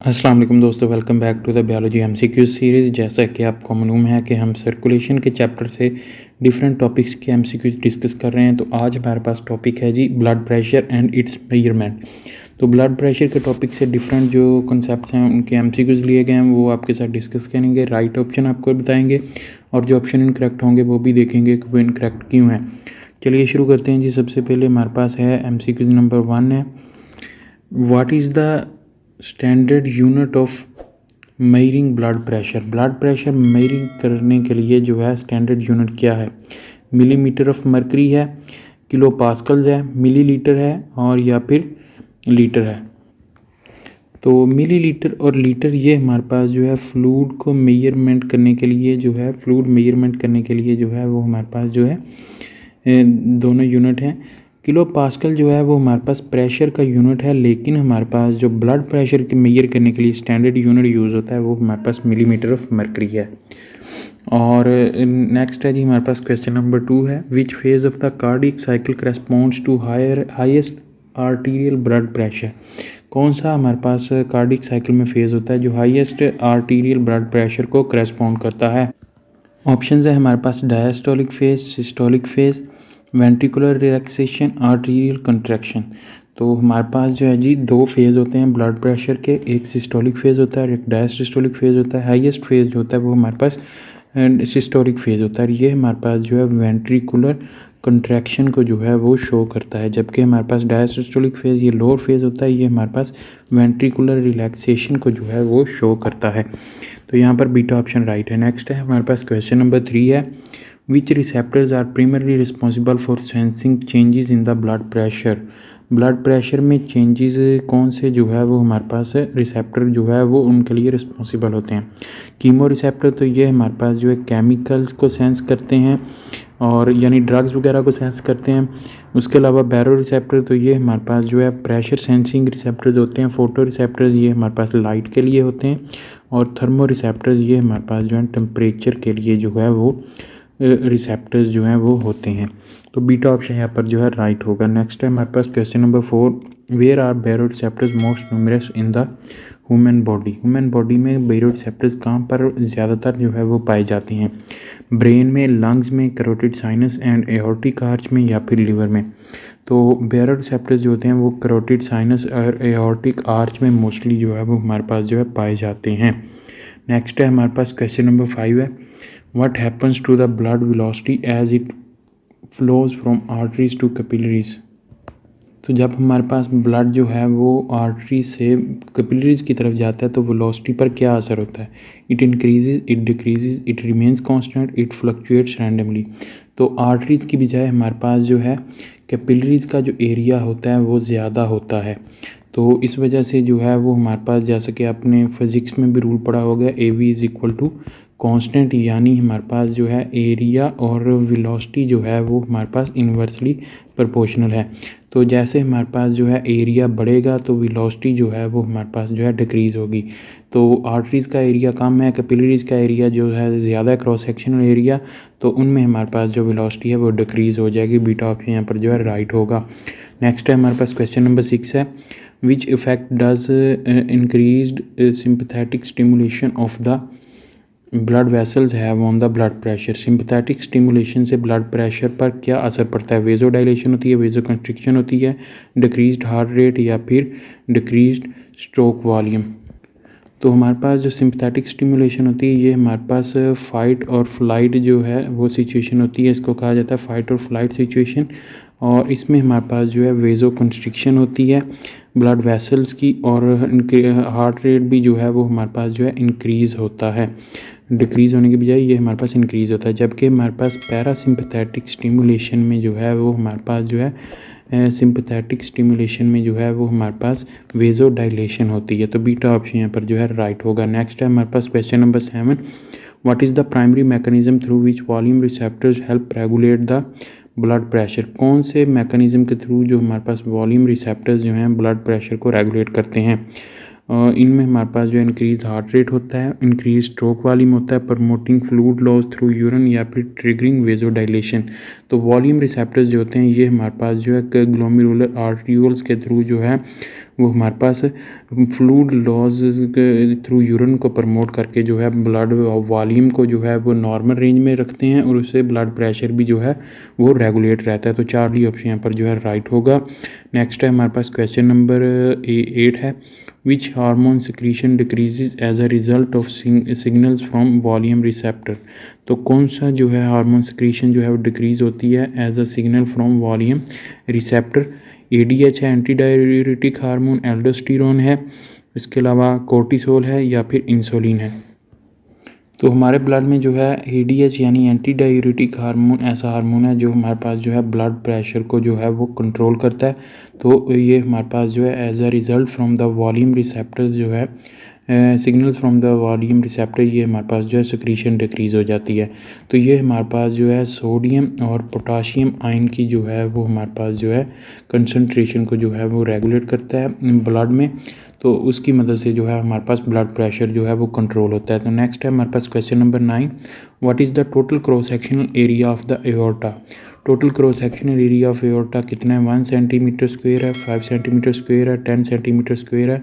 अस्सलाम वालेकुम दोस्तों, welcome back to the biology MCQ series. जैसा कि आपको मालूम है कि हम सर्कुलेशन के चैप्टर से डिफरेंट टॉपिक्स के एमसीक्यूज डिस्कस कर रहे हैं। तो आज हमारे पास टॉपिक है जी blood pressure and its measurement. तो ब्लड प्रेशर के टॉपिक से डिफरेंट जो कॉन्सेप्ट्स हैं उनके एमसीक्यूज लिए गए हैं, वो आपके साथ डिस्कस करेंगे। राइट ऑप्शन आपको बताएंगे और जो ऑप्शन इनकरेक्ट होंगे वो भी देखेंगे कि वो इनकरेक्ट क्यों हैं। चलिए शुरू करते हैं जी। सबसे पहले हमारे पास है एमसीक्यूज नंबर 1 है, what is the standard unit of measuring blood pressure. Blood pressure measuring करने के लिए जो है स्टैंडर्ड यूनिट क्या है। मिलीमीटर ऑफ मरकरी है, किलो पास्कल्स है, मिलीलीटर है और या फिर लीटर है। तो मिलीलीटर और लीटर ये हमारे पास जो है फ्लूइड को मेजरमेंट करने के लिए जो है फ्लूइड मेजरमेंट करने के लिए जो है वो हमारे पास जो है दोनों यूनिट हैं। किलो पास्कल जो है वो हमारे पास प्रेशर का यूनिट है, लेकिन हमारे पास जो ब्लड प्रेशर के मेजर करने के लिए स्टैंडर्ड यूनिट यूज़ होता है वो हमारे पास मिलीमीटर ऑफ मरकरी है। और नेक्स्ट है जी हमारे पास क्वेश्चन नंबर 2 है, which phase of the cardiac cycle corresponds to highest arterial blood pressure. कौन सा हमारे पास कार्डियक साइकिल में फेज होता है जो हाईएस्ट आर्टीरियल ब्लड प्रेशर को करस्पॉन्ड करता है। ऑप्शंस है हमारे पास diastolic phase, systolic phase, ventricular relaxation, arterial contraction. तो हमारे पास जो है जी दो फेज़ होते हैं ब्लड प्रेशर के, एक सिस्टोलिक फेज़ होता है और एक डायस्टोलिक फेज़ होता है। हाईएस्ट फेज़ जो होता है वो हमारे पास सिस्टोलिक फेज़ होता है। ये हमारे पास जो है वेंट्रिकुलर कंट्रैक्शन को जो है वो शो करता है, जबकि हमारे पास डायस्टोलिक फेज़ ये लोअर फेज़ होता है, ये हमारे पास वेंट्रिकुलर रिलैक्सेशन को जो है वो शो करता है। तो यहाँ पर बीटा ऑप्शन राइट है। नेक्स्ट है हमारे पास क्वेश्चन नंबर 3 है, which receptors are primarily responsible for sensing changes in the blood pressure. Blood pressure में चेंजेस कौन से जो है वो हमारे पास रिसेप्टर जो है वो उनके लिए रिस्पॉन्सिबल होते हैं। कीमो रिसेप्टर तो ये हमारे पास जो है केमिकल्स को सेंस करते हैं और यानी ड्रग्स वगैरह को सेंस करते हैं। उसके अलावा बैरो रिसेप्टर तो ये हमारे पास जो है प्रेशर सेंसिंग रिसेप्टर्स होते हैं। फोटो रिसेप्टर्स ये हमारे पास लाइट के लिए होते हैं और थर्मो रिसेप्टर्स ये हमारे पास जो है टेम्परेचर के लिए जो है वो रिसेप्टर्स जो हैं वो होते हैं। तो बीटा ऑप्शन यहाँ पर जो है राइट होगा। नेक्स्ट है हमारे पास question number 4, where are baroreceptors most numerous in the human body. Human body में बैरो रिसेप्टर्स कहाँ पर ज़्यादातर जो है वो पाई जाती हैं। ब्रेन में, लंग्स में, carotid sinus and aortic arch में या फिर लिवर में। तो बैरो रिसेप्टर्स जो होते हैं वो कैरोटिड साइनस और एओर्टिक आर्च में मोस्टली जो है वो हमारे पास जो है पाए जाते हैं। नेक्स्ट है हमारे पास क्वेश्चन नंबर 5 है, what happens to the blood velocity as it flows from arteries to capillaries। तो जब हमारे पास ब्लड जो है वो आर्टरी से कैपिलरीज की तरफ जाता है तो वेलोसिटी पर क्या असर होता है। It increases, it decreases, it remains constant, it fluctuates randomly. तो आर्टरीज की बजाय हमारे पास जो है कैपिलरीज का जो एरिया होता है वो ज़्यादा होता है। तो इस वजह से जो है वो हमारे पास, जैसे कि आपने फिज़िक्स में भी रूल पढ़ा होगा, A V is equal to constant, यानी हमारे पास जो है एरिया और वेलोसिटी जो है वो हमारे पास इन्वर्सली प्रोपोर्शनल है। तो जैसे हमारे पास जो है एरिया बढ़ेगा तो वेलोसिटी जो है वो हमारे पास जो है डिक्रीज़ होगी। तो आर्टरीज़ का एरिया कम है, कैपिलरीज़ का एरिया जो है ज़्यादा है, क्रॉस सेक्शनल एरिया, तो उनमें हमारे पास जो वेलोसिटी है वो डिक्रीज़ हो जाएगी। बीटा ऑप्शन यहाँ पर जो है राइट होगा। नेक्स्ट है हमारे पास क्वेश्चन नंबर 6 है, which effect does increased sympathetic stimulation of the blood vessels have on the blood pressure. Sympathetic stimulation से ब्लड प्रेशर पर क्या असर पड़ता है। वेजो डायलेशन होती है, वेजो कंस्ट्रिक्शन होती है, डिक्रीज्ड हार्ट रेट या फिर डिक्रीज्ड स्ट्रोक वॉल्यूम। तो हमारे पास जो सिंपैथेटिक स्टिमुलेशन होती है ये हमारे पास फाइट और फ्लाइट जो है वो सिचुएशन होती है, इसको कहा जाता है फाइट और फ्लाइट सिचुएशन। और इसमें हमारे पास जो है वेजो कंस्ट्रिक्शन होती है ब्लड वेसल्स की, और हार्ट रेट भी जो है वो हमारे पास जो है इंक्रीज़ होता है। डिक्रीज़ होने के बजाय ये हमारे पास इंक्रीज़ होता है। जबकि हमारे पास पैरासिम्पैथेटिक स्टिमुलेशन में जो है वो हमारे पास जो है सिंपैथेटिक स्टिमुलेशन में जो है वो हमारे पास वेजो डायलेशन होती है। तो बीटा ऑप्शन यहाँ पर जो है राइट होगा। नेक्स्ट है हमारे पास question number 7, what is the primary mechanism through which volume receptors help regulate the blood pressure. कौन से मैकेनिज्म के थ्रू जो हमारे पास वॉल्यूम रिसेप्टर्स जो हैं ब्लड प्रेशर को रेगुलेट करते हैं। इनमें हमारे पास जो इंक्रीज हार्ट रेट होता है, इंक्रीज स्ट्रोक वॉल्यूम होता है, promoting fluid loss through urine या फिर ट्रिगरिंग वेजोडाइलेशन। तो वॉल्यूम रिसेप्टर्स जो होते हैं ये हमारे पास जो है ग्लोमेरुलर आर्ट्रियोल्स के थ्रू जो है वो हमारे पास फ्लूइड लॉज के थ्रू यूरिन को प्रमोट करके जो है ब्लड वॉल्यूम को जो है वो नॉर्मल रेंज में रखते हैं और उससे ब्लड प्रेशर भी जो है वो रेगुलेट रहता है। तो चार्ली ऑप्शन यहाँ पर जो है राइट होगा। नेक्स्ट है हमारे पास क्वेश्चन नंबर 8 है, which hormone secretion decreases as a result of signals from volume receptor. तो कौन सा जो है हार्मोन सिक्रीशन जो है वो डिक्रीज होती है as a signal from volume receptor. ADH है, एंटी डाययूरेटिक हार्मोन, एल्डोस्टेरोन है, इसके अलावा कोर्टिसोल है या फिर इंसुलिन है। तो हमारे ब्लड में जो है ADH यानी एंटी डाययूरेटिक हार्मोन ऐसा हार्मोन है जो हमारे पास जो है ब्लड प्रेशर को जो है वो कंट्रोल करता है। तो ये हमारे पास जो है as a result from the volume receptor जो है signals from the volume receptor, ये हमारे पास जो है सिक्रीशन डिक्रीज़ हो जाती है। तो ये हमारे पास जो है सोडियम और पोटाशियम आयन की जो है वो हमारे पास जो है कंसंट्रेशन को जो है वो रेगुलेट करता है ब्लड में। तो उसकी मदद से जो है हमारे पास ब्लड प्रेशर जो है वो कंट्रोल होता है। तो नेक्स्ट है हमारे पास question number 9, what is the total cross sectional area of the aorta. Total cross sectional area of aorta कितना है? 1 सेंटीमीटर स्क्वेयर है, 5 सेंटीमीटर स्क्वेयर है, 10 सेंटीमीटर स्क्वेयर है,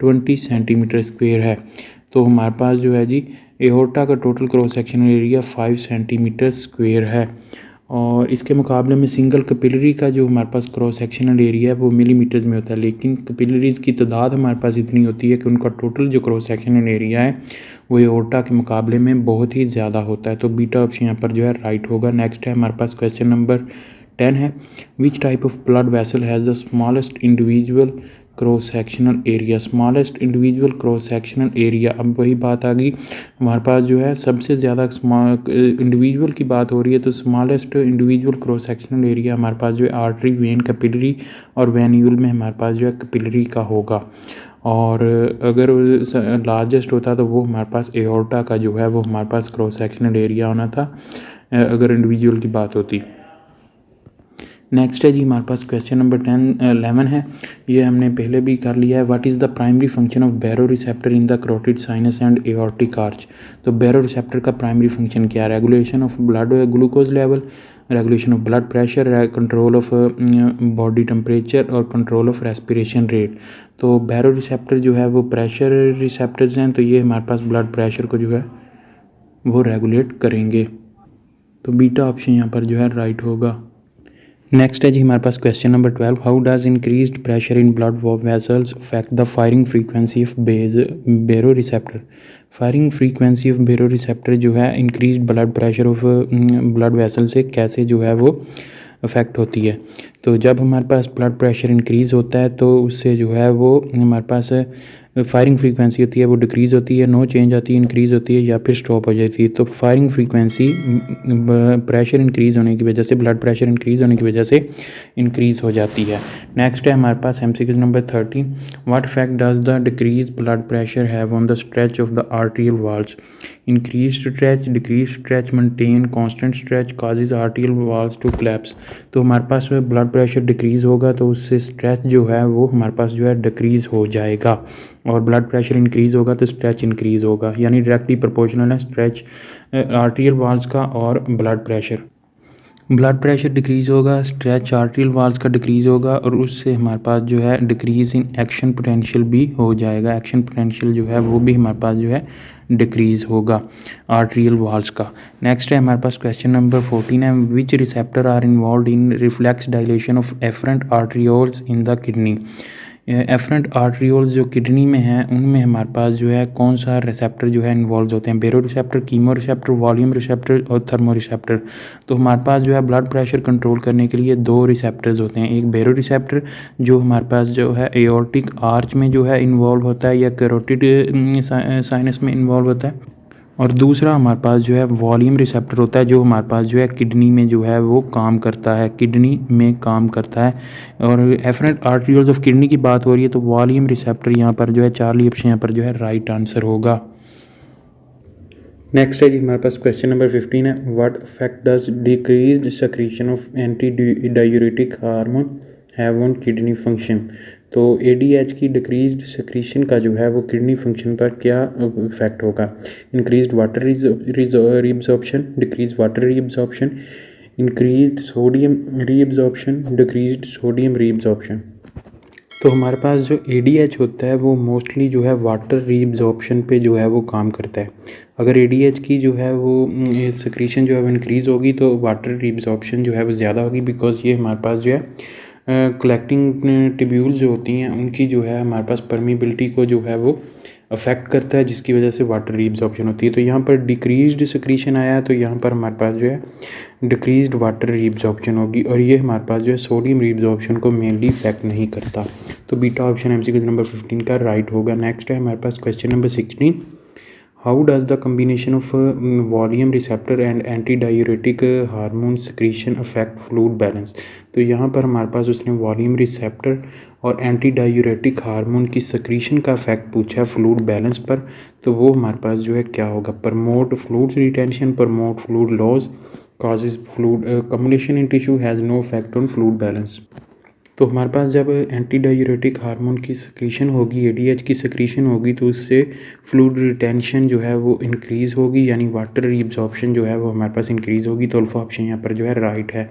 20 सेंटीमीटर स्क्वेयर है। तो हमारे पास जो है जी एओर्टा का total cross sectional area 5 centimetre square है। और इसके मुकाबले में सिंगल कैपिलरी का जो हमारे पास क्रॉस सेक्शनल एरिया है वो मिलीमीटर्स में होता है, लेकिन कैपिलरीज़ की तादाद हमारे पास इतनी होती है कि उनका टोटल जो क्रॉस सेक्शनल एरिया है वो एओर्टा के मुकाबले में बहुत ही ज़्यादा होता है। तो बीटा ऑप्शन यहाँ पर जो है राइट होगा। नेक्स्ट है हमारे पास क्वेश्चन नंबर 10 है, which type of blood vessel has the smallest individual cross sectional area. Smallest individual cross sectional area, अब वही बात आ गई हमारे पास जो है सबसे ज़्यादा इंडिविजुअल की बात हो रही है। तो smallest individual cross sectional area हमारे पास जो है आर्टरी, वेन, कैपिलरी और वेन्यूल में हमारे पास जो है कैपिलरी का होगा। और अगर लार्जेस्ट होता तो वो हमारे पास एओर्टा का जो है वो हमारे पास क्रॉस सेक्शनल एरिया होना था अगर इंडिविजुअल की बात होती। नेक्स्ट है जी हमारे पास क्वेश्चन नंबर 11 है, ये हमने पहले भी कर लिया है। What is the primary function of baro receptor in the carotid sinus and aortic arch. तो बैरो रिसेप्टर का प्राइमरी फंक्शन क्या है? Regulation of blood glucose level, regulation of blood pressure, control of body temperature और control of respiration rate. तो baro receptor जो है वो pressure receptors हैं, तो ये हमारे पास ब्लड प्रेशर को जो है वो रेगुलेट करेंगे। तो बीटा ऑप्शन यहाँ पर जो है राइट होगा। नेक्स्ट है जी हमारे पास question number 12, how does increased pressure in blood vessels affect the firing frequency of baro receptor. Firing frequency of baro receptor जो है increased blood pressure of blood vessel से कैसे जो है वो अफेक्ट होती है। तो जब हमारे पास ब्लड प्रेशर इंक्रीज़ होता है तो उससे जो है वो हमारे पास फायरिंग फ्रीक्वेंसी होती है वो डिक्रीज़ होती है, नो चेंज आती है, इंक्रीज़ होती है या फिर स्टॉप हो जाती है। तो फायरिंग फ्रीक्वेंसी प्रेशर इंक्रीज़ होने की वजह से, ब्लड प्रेशर इंक्रीज़ होने की वजह से इंक्रीज़ हो जाती है। नेक्स्ट है हमारे पास MCQ number 13, what effect does the decrease blood pressure have on the stretch of the arterial walls. Increase stretch, decrease stretch, maintain, constant stretch causes arterial walls to collapse. तो हमारे पास blood pressure decrease होगा तो उससे stretch जो है वो हमारे पास जो है डिक्रीज़ हो जाएगा, और ब्लड प्रेशर इंक्रीज़ होगा तो स्ट्रेच इंक्रीज़ होगा, यानी डायरेक्टली प्रोपोर्शनल है स्ट्रेच आर्टेरियल वॉल्स का और blood pressure. Blood pressure decrease होगा, स्ट्रेच आर्टेरियल वॉल्स का डिक्रीज़ होगा और उससे हमारे पास जो है डिक्रीज़ इन एक्शन पोटेंशियल भी हो जाएगा। एक्शन पोटेंशियल जो है वो भी हमारे पास जो है डिक्रीज़ होगा आर्टेरियल वॉल्स का। नेक्स्ट है हमारे पास क्वेश्चन नंबर 14 है, which receptor are involve in reflex dilation of efferent arterioles in the kidney. Efferent arterioles जो किडनी में हैं उनमें हमारे पास जो है कौन सा रिसेप्टर जो है इन्वॉल्व होते हैं? बेरो receptor, chemo receptor, volume receptor और थर्मो रिसेप्टर। तो हमारे पास जो है ब्लड प्रेशर कंट्रोल करने के लिए दो रिसेप्टर्स होते हैं, एक बेरो रिसेप्टर जो हमारे पास जो है एओर्टिक आर्च में जो है इन्वॉल्व होता है या कैरोटिड साइनस में इन्वॉल्व होता है, और दूसरा हमारे पास जो है वॉल्यूम रिसेप्टर होता है जो हमारे पास जो है किडनी में जो है वो काम करता है, किडनी में काम करता है। और एफरेंट आर्टरियोल्स ऑफ किडनी की बात हो रही है तो वॉल्यूम रिसेप्टर यहाँ पर जो है चार्ली ऑप्शन यहाँ पर जो है राइट आंसर होगा। नेक्स्ट है जी हमारे पास क्वेश्चन नंबर 15 है, what effect does decreased secretion of anti diuretic hormone have on kidney function. तो ADH की डिक्रीज्ड सेक्रीशन का जो है वो किडनी फंक्शन पर क्या इफेक्ट होगा? Increased water reabsorption, decreased water reabsorption, increased sodium reabsorption, decreased sodium reabsorption. तो हमारे पास जो ADH होता है वो मोस्टली जो है वाटर रीअब्जॉर्प्शन पे जो है वो काम करता है। अगर ADH की जो है वो सिक्रीशन जो है वो इंक्रीज़ होगी तो वाटर रीअब्जॉर्प्शन जो है वो ज़्यादा होगी, बिकॉज़ ये हमारे पास जो है कलेक्टिंग ट्यूब्यूल्स जो होती हैं उनकी जो है हमारे पास परमीबिलिटी को जो है वो अफेक्ट करता है, जिसकी वजह से वाटर रीअब्जॉर्प्शन होती है। तो यहाँ पर डिक्रीज्ड सिक्रीशन आया है तो यहाँ पर हमारे पास जो है डिक्रीज्ड वाटर रीअब्जॉर्प्शन होगी, और ये हमारे पास जो है सोडियम रीअब्जॉर्प्शन को मेनली इफेक्ट नहीं करता। तो बीटा ऑप्शन MCQ नंबर 15 का राइट होगा। नेक्स्ट है हमारे पास question number 16। How does the combination of volume receptor and antidiuretic hormone secretion affect fluid balance. तो यहाँ पर हमारे पास उसने वॉल्यूम रिसेप्टर और एंटी डायूरेटिक हार्मोन की सिक्रीशन का इफेक्ट पूछा है फ्लूइड बैलेंस पर। तो वो हमारे पास जो है क्या होगा, promote fluid retention, promote fluid loss, causes fluid accumulation in tissue, has no effect on fluid balance। तो हमारे पास जब एंटी डायूरेटिक हार्मोन की सिक्रीशन होगी, ADH की सिक्रीशन होगी, तो उससे फ्लूइड रिटेंशन जो है वो इंक्रीज़ होगी, यानी वाटर रीअब्जॉर्प्शन जो है वो हमारे पास इंक्रीज़ होगी। तो अल्फा ऑप्शन यहाँ पर जो है राइट है।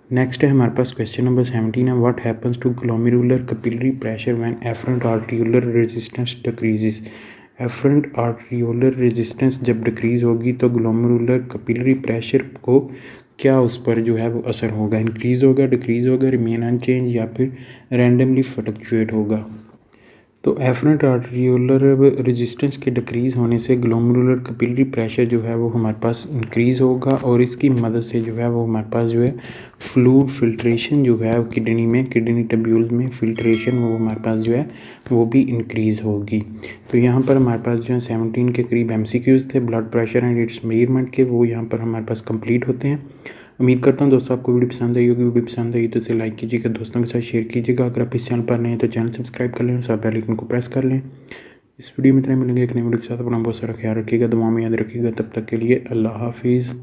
नेक्स्ट है हमारे पास क्वेश्चन नंबर 17 है। What happens to glomerular capillary pressure when efferent articular resistance decreases. Efferent articular resistance जब डिक्रीज़ होगी तो ग्लोमेरुलर कैपिलरी प्रेशर को क्या उस पर जो है वो असर होगा, इंक्रीज़ होगा, डिक्रीज़ होगा, रिमेन अनचेंज, या फिर रैंडमली फ्लक्चुएट होगा। तो एफरेंट आर्टिकुलर रेजिस्टेंस के डिक्रीज़ होने से ग्लोमेरुलर कैपिलरी प्रेशर जो है वो हमारे पास इंक्रीज़ होगा, और इसकी मदद से जो है वो हमारे पास जो है फ्लूइड फिल्ट्रेशन जो है किडनी में, किडनी ट्यूब्यूल्स में फिल्ट्रेशन वो हमारे पास जो है वो भी इंक्रीज़ होगी। तो यहाँ पर हमारे पास जो है 17 के करीब MCQs थे blood pressure and its measurement के, वो यहाँ पर हमारे पास कंप्लीट होते हैं। उम्मीद करता हूँ दोस्तों आपको वीडियो पसंद आई होगी। वीडियो पसंद आई तो इसे लाइक कीजिएगा, दोस्तों के साथ शेयर कीजिएगा। अगर आप इस चैनल पर नए हैं तो चैनल सब्सक्राइब कर लें और साथ बेल आइकन को प्रेस कर लें। इस वीडियो में इतना मिलेंगे एक नई वीडियो के साथ। अपना बहुत सारा ख्याल रखिएगा, दुआ में याद रखिएगा। तब तक के लिए अल्लाह हाफिज़।